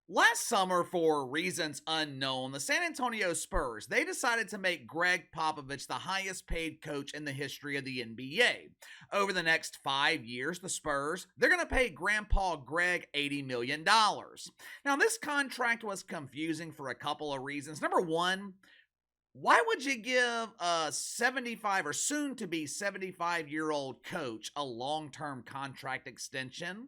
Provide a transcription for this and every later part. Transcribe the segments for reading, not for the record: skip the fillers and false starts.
Last summer, for reasons unknown, the San Antonio Spurs, they decided to make Gregg Popovich the highest paid coach in the history of the NBA. Over the next 5 years, the Spurs, they're going to pay Grandpa Gregg $80 million. Now, this contract was confusing for a couple of reasons. Number one, why would you give a 75 or soon to be 75-year-old coach a long-term contract extension?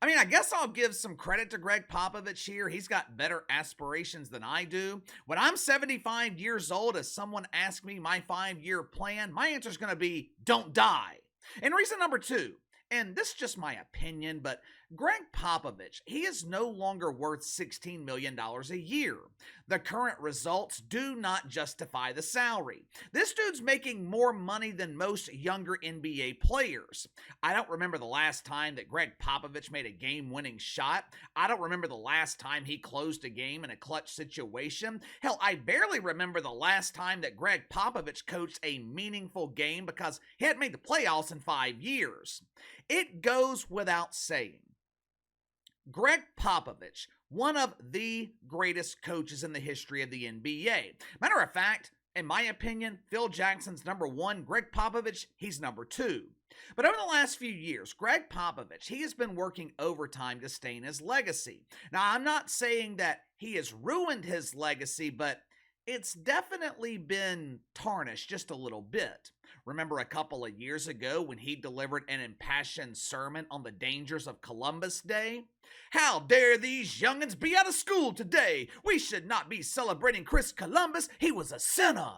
I mean, I guess I'll give some credit to Gregg Popovich here. He's got better aspirations than I do. When I'm 75 years old, if someone asks me my 5-year plan, my answer is going to be don't die. And reason number two, and this is just my opinion, but Gregg Popovich, he is no longer worth $16 million a year. The current results do not justify the salary. This dude's making more money than most younger NBA players. I don't remember the last time that Gregg Popovich made a game-winning shot. I don't remember the last time he closed a game in a clutch situation. Hell, I barely remember the last time that Gregg Popovich coached a meaningful game because he hadn't made the playoffs in 5 years. It goes without saying, Gregg Popovich, one of the greatest coaches in the history of the NBA. Matter of fact, in my opinion, Phil Jackson's number one, Gregg Popovich, he's number two. But over the last few years, Gregg Popovich, he has been working overtime to stain his legacy. Now, I'm not saying that he has ruined his legacy, but it's definitely been tarnished just a little bit. Remember a couple of years ago when he delivered an impassioned sermon on the dangers of Columbus Day? How dare these youngins be out of school today? We should not be celebrating Chris Columbus. He was a sinner.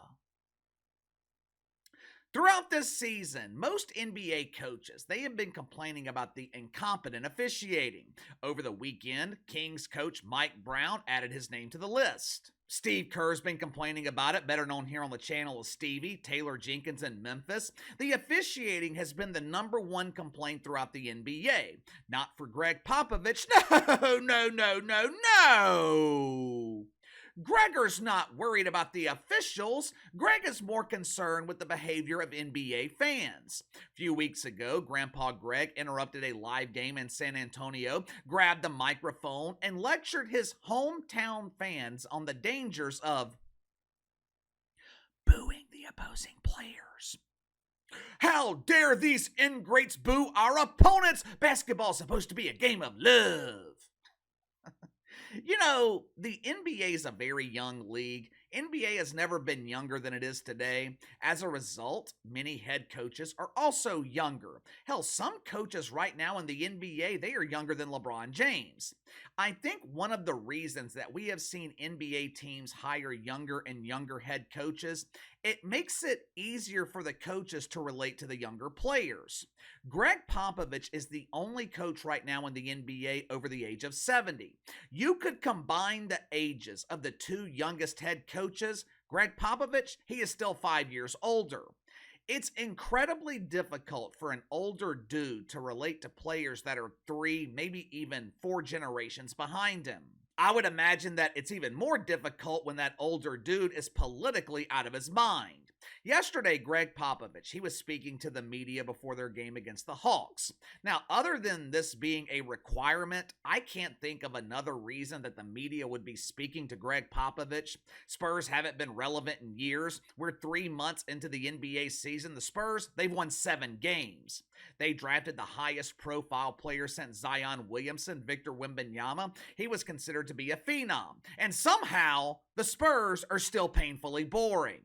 Throughout this season, most NBA coaches, they have been complaining about the incompetent officiating. Over the weekend, Kings coach Mike Brown added his name to the list. Steve Kerr's been complaining about it, better known here on the channel as Stevie, Taylor Jenkins in Memphis. The officiating has been the number one complaint throughout the NBA. Not for Gregg Popovich. No. Gregor's not worried about the officials. Gregg is more concerned with the behavior of NBA fans. A few weeks ago, Grandpa Gregg interrupted a live game in San Antonio, grabbed the microphone, and lectured his hometown fans on the dangers of booing the opposing players. How dare these ingrates boo our opponents? Basketball's supposed to be a game of love. You know, the NBA is a very young league. NBA has never been younger than it is today. As a result, many head coaches are also younger. Hell, some coaches right now in the NBA, they are younger than LeBron James. I think one of the reasons that we have seen NBA teams hire younger and younger head coaches, it makes it easier for the coaches to relate to the younger players. Gregg Popovich is the only coach right now in the NBA over the age of 70. You could combine the ages of the two youngest head coaches. Gregg Popovich, he is still 5 years older. It's incredibly difficult for an older dude to relate to players that are 3, maybe even 4 generations behind him. I would imagine that it's even more difficult when that older dude is politically out of his mind. Yesterday, Gregg Popovich, he was speaking to the media before their game against the Hawks. Now, other than this being a requirement, I can't think of another reason that the media would be speaking to Gregg Popovich. Spurs haven't been relevant in years. We're 3 months into the NBA season. The Spurs, they've won 7 games. They drafted the highest profile player since Zion Williamson, Victor Wembanyama. He was considered to be a phenom. And somehow, the Spurs are still painfully boring.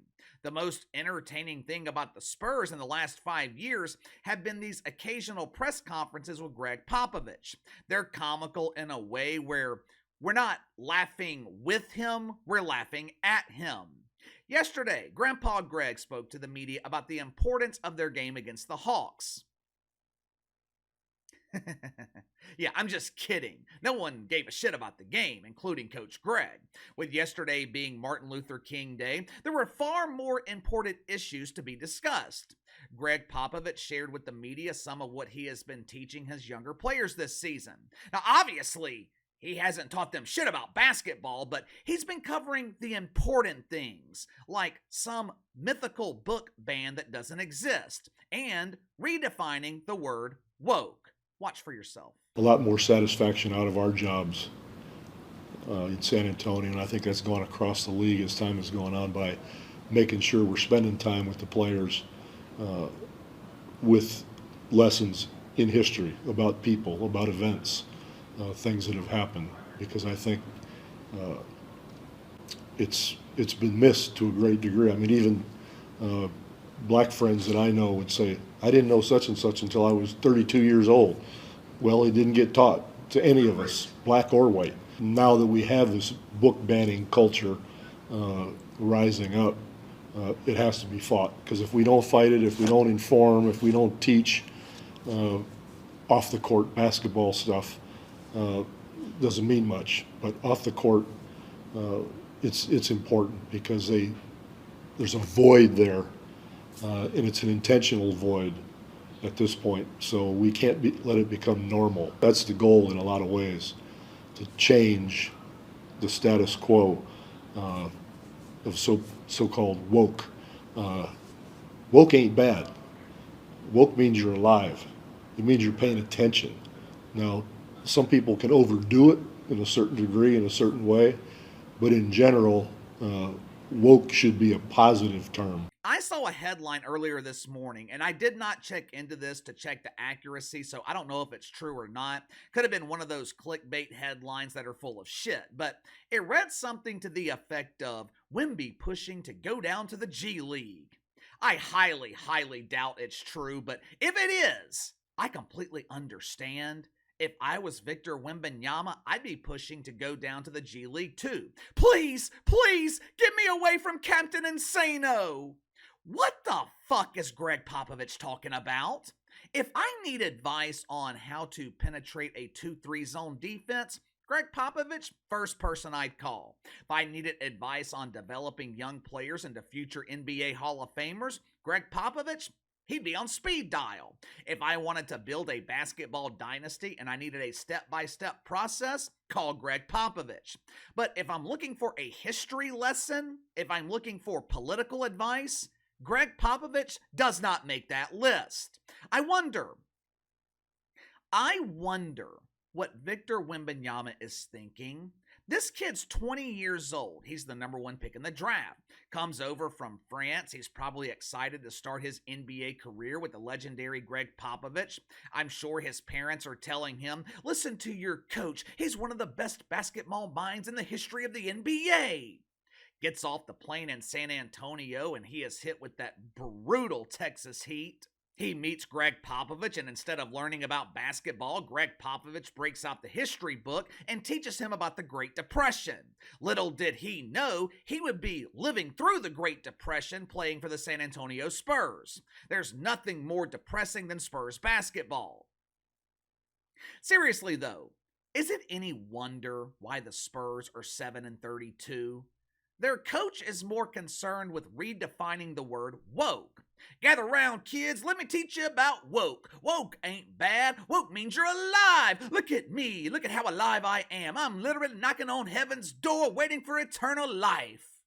The most entertaining thing about the Spurs in the last 5 years have been these occasional press conferences with Gregg Popovich. They're comical in a way where we're not laughing with him, we're laughing at him. Yesterday, Grandpa Gregg spoke to the media about the importance of their game against the Hawks. Yeah, I'm just kidding. No one gave a shit about the game, including Coach Gregg. With yesterday being Martin Luther King Day, there were far more important issues to be discussed. Gregg Popovich shared with the media some of what he has been teaching his younger players this season. Now, obviously, he hasn't taught them shit about basketball, but he's been covering the important things, like some mythical book ban that doesn't exist, and redefining the word woke. Watch for yourself. A lot more satisfaction out of our jobs in San Antonio, and I think that's gone across the league as time has gone on by making sure we're spending time with the players uh, with lessons in history about people, about events, things that have happened. Because I think uh, it's been missed to a great degree. I mean, even uh, black friends that I know would say, "I didn't know such and such until I was 32 years old." Well, it didn't get taught to any of us, black or white. Now that we have this book banning culture rising up, it has to be fought. Because if we don't fight it, if we don't inform, if we don't teach uh, off the court basketball stuff, uh, doesn't mean much. But off the court, uh, it's important because there's a void there, and it's an intentional void at this point. So we can't let it become normal. That's the goal in a lot of ways, to change the status quo of so-called woke. Uh, Woke ain't bad. Woke means you're alive. It means you're paying attention. Now, some people can overdo it in a certain degree, in a certain way, but in general, woke should be a positive term. I saw a headline earlier this morning, and I did not check into this to check the accuracy, so I don't know if it's true or not. Could have been one of those clickbait headlines that are full of shit, but it read something to the effect of Wemby pushing to go down to the G League. I highly, highly doubt it's true, but if it is, I completely understand. If I was Victor Wembanyama, I'd be pushing to go down to the G League too. Please, please, get me away from Captain Insano. What the fuck is Gregg Popovich talking about? If I need advice on how to penetrate a 2-3 zone defense, Gregg Popovich, first person I'd call. If I needed advice on developing young players into future NBA Hall of Famers, Gregg Popovich, he'd be on speed dial. If I wanted to build a basketball dynasty and I needed a step-by-step process, call Gregg Popovich. But if I'm looking for a history lesson, if I'm looking for political advice, Gregg Popovich does not make that list. I wonder what Victor Wembanyama is thinking. This kid's 20 years old. He's the number one pick in the draft. Comes over from France. He's probably excited to start his NBA career with the legendary Gregg Popovich. I'm sure his parents are telling him, listen to your coach. He's one of the best basketball minds in the history of the NBA. Gets off the plane in San Antonio and he is hit with that brutal Texas heat. He meets Gregg Popovich, and instead of learning about basketball, Gregg Popovich breaks out the history book and teaches him about the Great Depression. Little did he know he would be living through the Great Depression playing for the San Antonio Spurs. There's nothing more depressing than Spurs basketball. Seriously though, is it any wonder why the Spurs are 7-32? Their coach is more concerned with redefining the word woke. Gather round, kids. Let me teach you about woke. Woke ain't bad. Woke means you're alive. Look at me. Look at how alive I am. I'm literally knocking on heaven's door waiting for eternal life.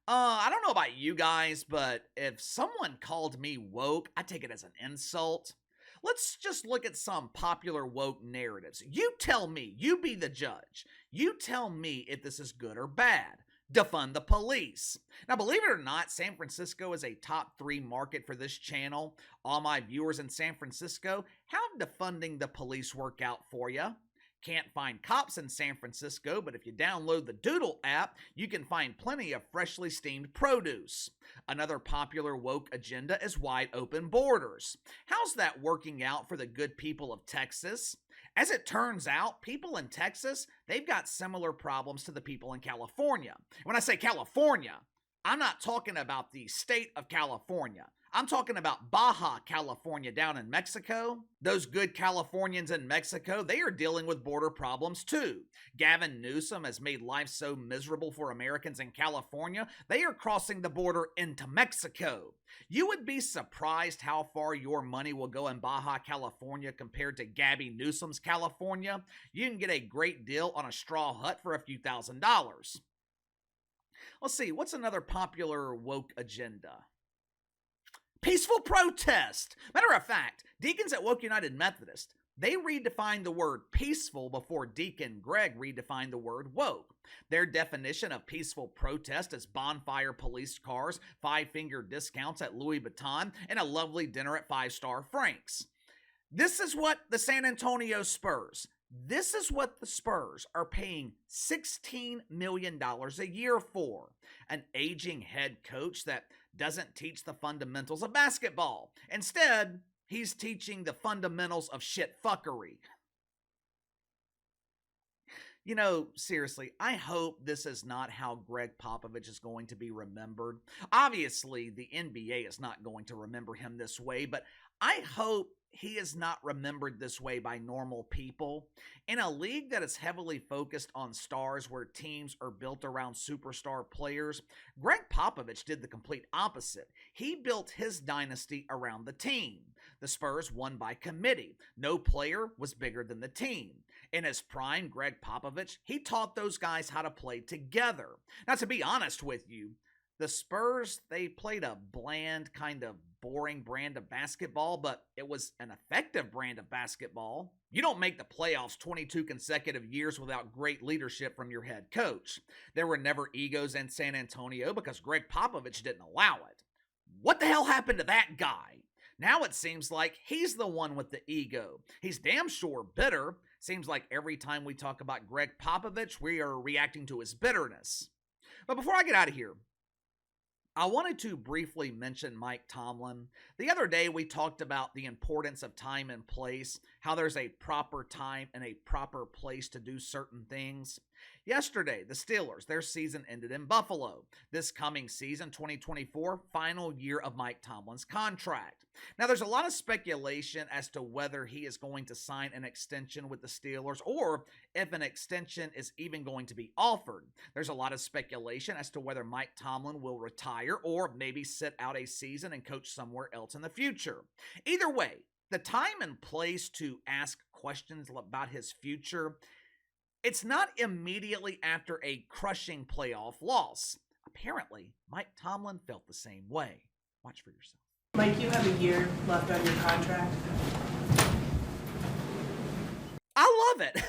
I don't know about you guys, but if someone called me woke, I take it as an insult. Let's just look at some popular woke narratives. You tell me, you be the judge. You tell me if this is good or bad. Defund the police. Now, believe it or not, San Francisco is a top 3 market for this channel. All my viewers in San Francisco, how'd defunding the police work out for you? Can't find cops in San Francisco, but if you download the Doodle app, you can find plenty of freshly steamed produce. Another popular woke agenda is wide open borders. How's that working out for the good people of Texas? As it turns out, people in Texas, they've got similar problems to the people in California. When I say California, I'm not talking about the state of California. I'm talking about Baja California down in Mexico. Those good Californians in Mexico, they are dealing with border problems too. Gavin Newsom has made life so miserable for Americans in California, they are crossing the border into Mexico. You would be surprised how far your money will go in Baja California compared to Gabby Newsom's California. You can get a great deal on a straw hut for a few $1,000s. Let's see, what's another popular woke agenda? Peaceful protest. Matter of fact, deacons at Woke United Methodist, they redefined the word peaceful before Deacon Gregg redefined the word woke. Their definition of peaceful protest is bonfire police cars, five-finger discounts at Louis Vuitton, and a lovely dinner at five-star Frank's. This is what the San Antonio Spurs, this is what the Spurs are paying $16 million a year for. An aging head coach that doesn't teach the fundamentals of basketball. Instead, he's teaching the fundamentals of shit fuckery. You know, seriously, I hope this is not how Gregg Popovich is going to be remembered. Obviously, the NBA is not going to remember him this way, but I hope he is not remembered this way by normal people. In a league that is heavily focused on stars where teams are built around superstar players, Gregg Popovich did the complete opposite. He built his dynasty around the team. The Spurs won by committee. No player was bigger than the team. In his prime, Gregg Popovich, he taught those guys how to play together. Now, to be honest with you, the Spurs, they played a bland, kind of boring brand of basketball, but it was an effective brand of basketball. You don't make the playoffs 22 consecutive years without great leadership from your head coach. There were never egos in San Antonio because Gregg Popovich didn't allow it. What the hell happened to that guy? Now it seems like he's the one with the ego. He's damn sure bitter. Seems like every time we talk about Gregg Popovich, we are reacting to his bitterness. But before I get out of here, I wanted to briefly mention Mike Tomlin. The other day we talked about the importance of time and place, how there's a proper time and a proper place to do certain things. Yesterday, the Steelers, their season ended in Buffalo. This coming season, 2024, final year of Mike Tomlin's contract. Now, there's a lot of speculation as to whether he is going to sign an extension with the Steelers or if an extension is even going to be offered. There's a lot of speculation as to whether Mike Tomlin will retire or maybe sit out a season and coach somewhere else in the future. Either way, the time and place to ask questions about his future, it's not immediately after a crushing playoff loss. Apparently, Mike Tomlin felt the same way. Watch for yourself. Mike, you have a year left on your contract. I love it.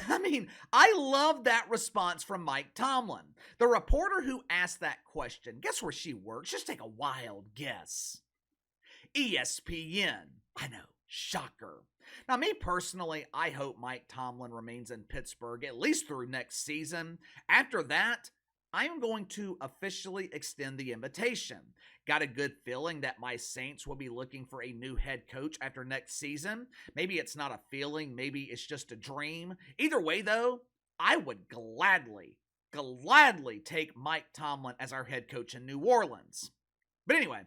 I love that response from Mike Tomlin. The reporter who asked that question, guess where she works? Just take a wild guess. ESPN. I know, shocker. Now, me personally, I hope Mike Tomlin remains in Pittsburgh at least through next season. After that, I am going to officially extend the invitation. Got a good feeling that my Saints will be looking for a new head coach after next season. Maybe it's not a feeling, maybe it's just a dream. Either way, though, I would gladly take Mike Tomlin as our head coach in New Orleans. But anyway,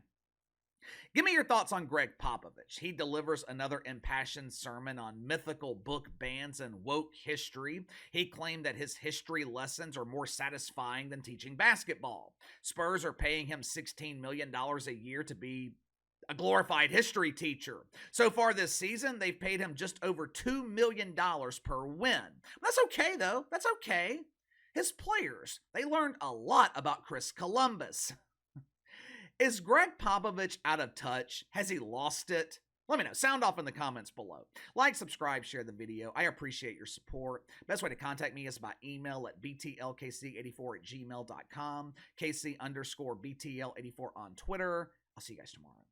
give me your thoughts on Gregg Popovich. He delivers another impassioned sermon on mythical book bans and woke history. He claimed that his history lessons are more satisfying than teaching basketball. Spurs are paying him $16 million a year to be a glorified history teacher. So far this season, they've paid him just over $2 million per win. That's okay, though. That's okay. His players, they learned a lot about Chris Columbus. Is Gregg Popovich out of touch? Has he lost it? Let me know. Sound off in the comments below. Like, subscribe, share the video. I appreciate your support. Best way to contact me is by email at btlkc84@gmail.com, KC_BTL84 on Twitter. I'll see you guys tomorrow.